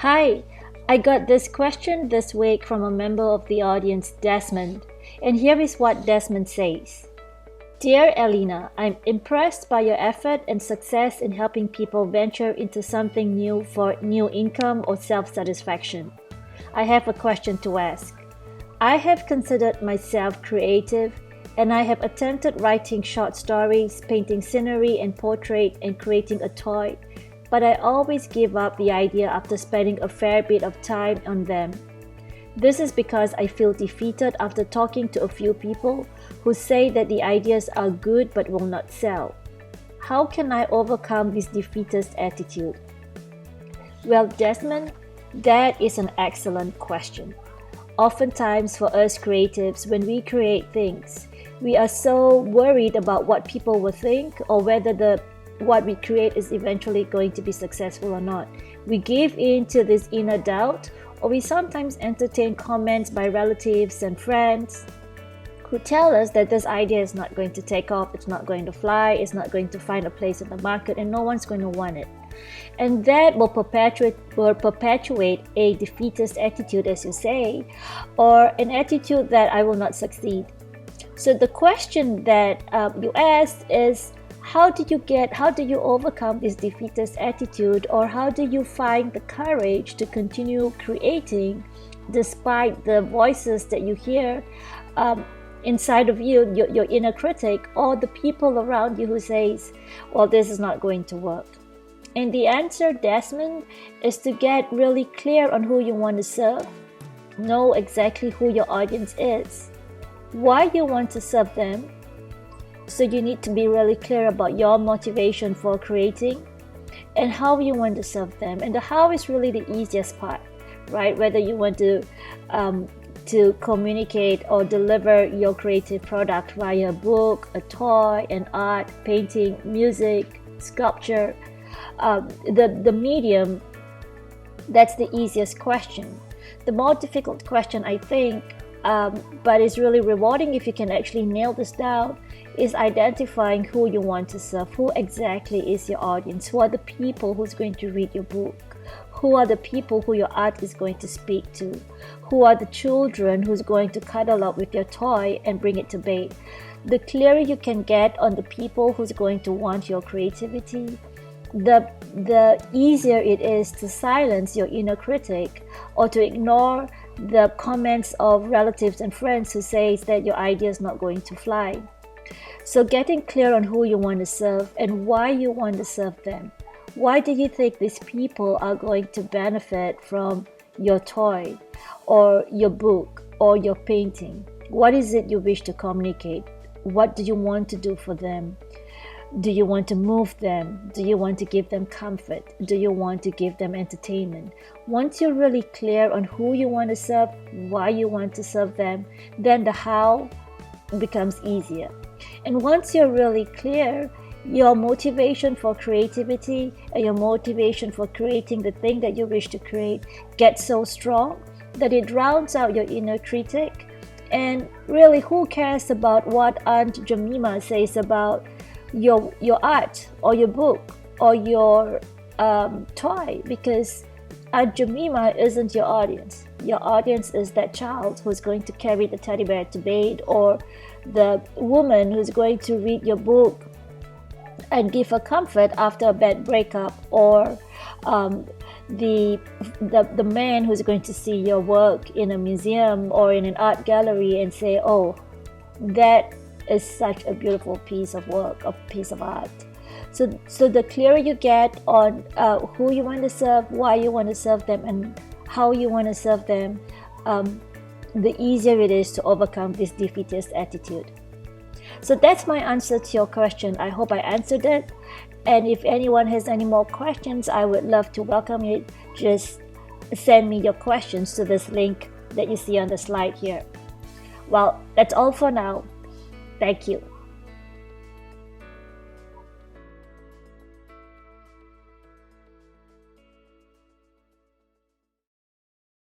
Hi, I got this question this week from a member of the audience, Desmond, and here is what Desmond says. Dear Elena, I'm impressed by your effort and success in helping people venture into something new for new income or self-satisfaction. I have a question to ask. I have considered myself creative, and I have attempted writing short stories, painting scenery and portrait, and creating a toy, but I always give up the idea after spending a fair bit of time on them. This is because I feel defeated after talking to a few people who say that the ideas are good but will not sell. How can I overcome this defeatist attitude? Well, Desmond, that is an excellent question. Oftentimes for us creatives, when we create things, we are so worried about what people will think or whether what we create is eventually going to be successful or not. We give in to this inner doubt, or we sometimes entertain comments by relatives and friends who tell us that this idea is not going to take off, it's not going to fly, it's not going to find a place in the market, and no one's going to want it. And that will perpetuate a defeatist attitude, as you say, or an attitude that I will not succeed. So the question that you asked is, how do you overcome this defeatist attitude, or how do you find the courage to continue creating despite the voices that you hear inside of you, your inner critic, or the people around you who says, well, this is not going to work? And the answer, Desmond, is to get really clear on who you want to serve, know exactly who your audience is, why you want to serve them. So you need to be really clear about your motivation for creating and how you want to serve them. And the how is really the easiest part, right? Whether you want to communicate or deliver your creative product via a book, a toy, an art, painting, music, sculpture, the medium, that's the easiest question. The more difficult question, I think, but it's really rewarding if you can actually nail this down, is identifying who you want to serve. Who exactly is your audience? Who are the people who's going to read your book? Who are the people who your art is going to speak to? Who are the children who's going to cuddle up with your toy and bring it to bed? The clearer you can get on the people who's going to want your creativity, the easier it is to silence your inner critic or to ignore the comments of relatives and friends who says that your idea is not going to fly. So getting clear on who you want to serve and why you want to serve them. Why do you think these people are going to benefit from your toy or your book or your painting? What is it you wish to communicate? What do you want to do for them? Do you want to move them? Do you want to give them comfort? Do you want to give them entertainment? Once you're really clear on who you want to serve, why you want to serve them, then the how becomes easier. And once you're really clear, your motivation for creativity and your motivation for creating the thing that you wish to create gets so strong that it drowns out your inner critic. And really, who cares about what Aunt Jemima says about your art or your book or your toy? Because Aunt Jemima isn't your audience. Your audience is that child who's going to carry the teddy bear to bed, or the woman who's going to read your book and give her comfort after a bad breakup, or the man who's going to see your work in a museum or in an art gallery and say, oh, that is such a beautiful piece of work, a piece of art. So the clearer you get on who you want to serve, why you want to serve them, and how you want to serve them, the easier it is to overcome this defeatist attitude. So that's my answer to your question. I hope I answered it. And if anyone has any more questions, I would love to welcome you. Just send me your questions to this link that you see on the slide here. Well, that's all for now. Thank you.